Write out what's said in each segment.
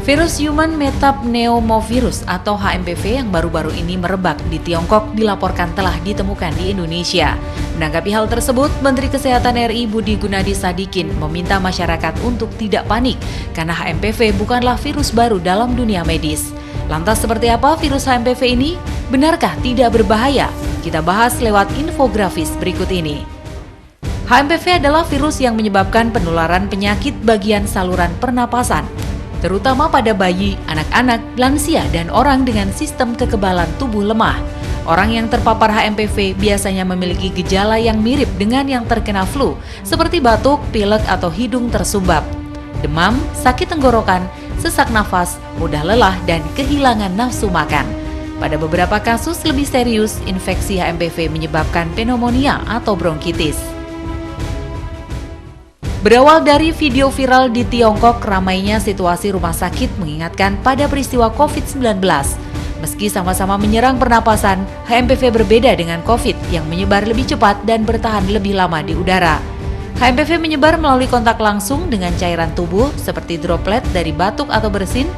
Virus Human Metapneumovirus atau HMPV yang baru-baru ini merebak di Tiongkok dilaporkan telah ditemukan di Indonesia. Menanggapi hal tersebut, Menteri Kesehatan RI Budi Gunadi Sadikin meminta masyarakat untuk tidak panik karena HMPV bukanlah virus baru dalam dunia medis. Lantas seperti apa virus HMPV ini? Benarkah tidak berbahaya? Kita bahas lewat infografis berikut ini. HMPV adalah virus yang menyebabkan penularan penyakit bagian saluran pernapasan, terutama pada bayi, anak-anak, lansia, dan orang dengan sistem kekebalan tubuh lemah. Orang yang terpapar HMPV biasanya memiliki gejala yang mirip dengan yang terkena flu, seperti batuk, pilek, atau hidung tersumbat, demam, sakit tenggorokan, sesak nafas, mudah lelah, dan kehilangan nafsu makan. Pada beberapa kasus lebih serius, infeksi HMPV menyebabkan pneumonia atau bronkitis. Berawal dari video viral di Tiongkok, ramainya situasi rumah sakit mengingatkan pada peristiwa COVID-19. Meski sama-sama menyerang pernapasan, HMPV berbeda dengan COVID yang menyebar lebih cepat dan bertahan lebih lama di udara. HMPV menyebar melalui kontak langsung dengan cairan tubuh seperti droplet dari batuk atau bersin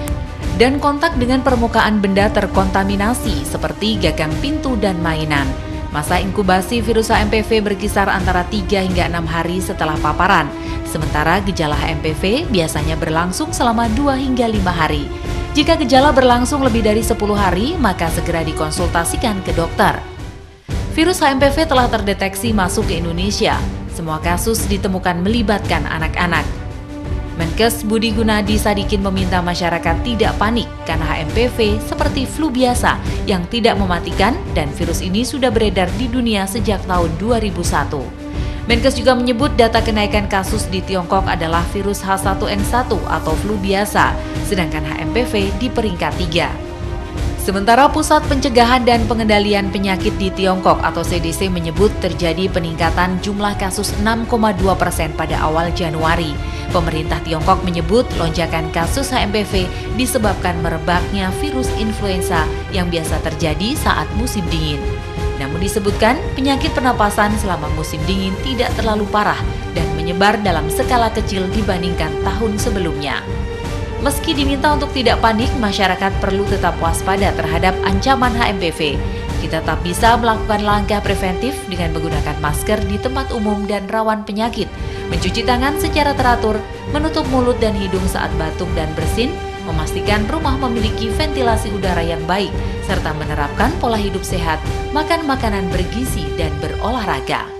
dan kontak dengan permukaan benda terkontaminasi seperti gagang pintu dan mainan. Masa inkubasi virus HMPV berkisar antara 3 hingga 6 hari setelah paparan, sementara gejala HMPV biasanya berlangsung selama 2 hingga 5 hari. Jika gejala berlangsung lebih dari 10 hari, maka segera dikonsultasikan ke dokter. Virus HMPV telah terdeteksi masuk ke Indonesia. Semua kasus ditemukan melibatkan anak-anak. Menkes Budi Gunadi Sadikin meminta masyarakat tidak panik karena HMPV seperti flu biasa yang tidak mematikan dan virus ini sudah beredar di dunia sejak tahun 2001. Menkes juga menyebut data kenaikan kasus di Tiongkok adalah virus H1N1 atau flu biasa, sedangkan HMPV di peringkat 3. Sementara Pusat Pencegahan dan Pengendalian Penyakit di Tiongkok atau CDC menyebut terjadi peningkatan jumlah kasus 6,2% pada awal Januari. Pemerintah Tiongkok menyebut lonjakan kasus HMPV disebabkan merebaknya virus influenza yang biasa terjadi saat musim dingin. Namun disebutkan penyakit pernapasan selama musim dingin tidak terlalu parah dan menyebar dalam skala kecil dibandingkan tahun sebelumnya. Meski diminta untuk tidak panik, masyarakat perlu tetap waspada terhadap ancaman HMPV. Kita tetap bisa melakukan langkah preventif dengan menggunakan masker di tempat umum dan rawan penyakit, mencuci tangan secara teratur, menutup mulut dan hidung saat batuk dan bersin, memastikan rumah memiliki ventilasi udara yang baik, serta menerapkan pola hidup sehat, makan makanan bergizi, dan berolahraga.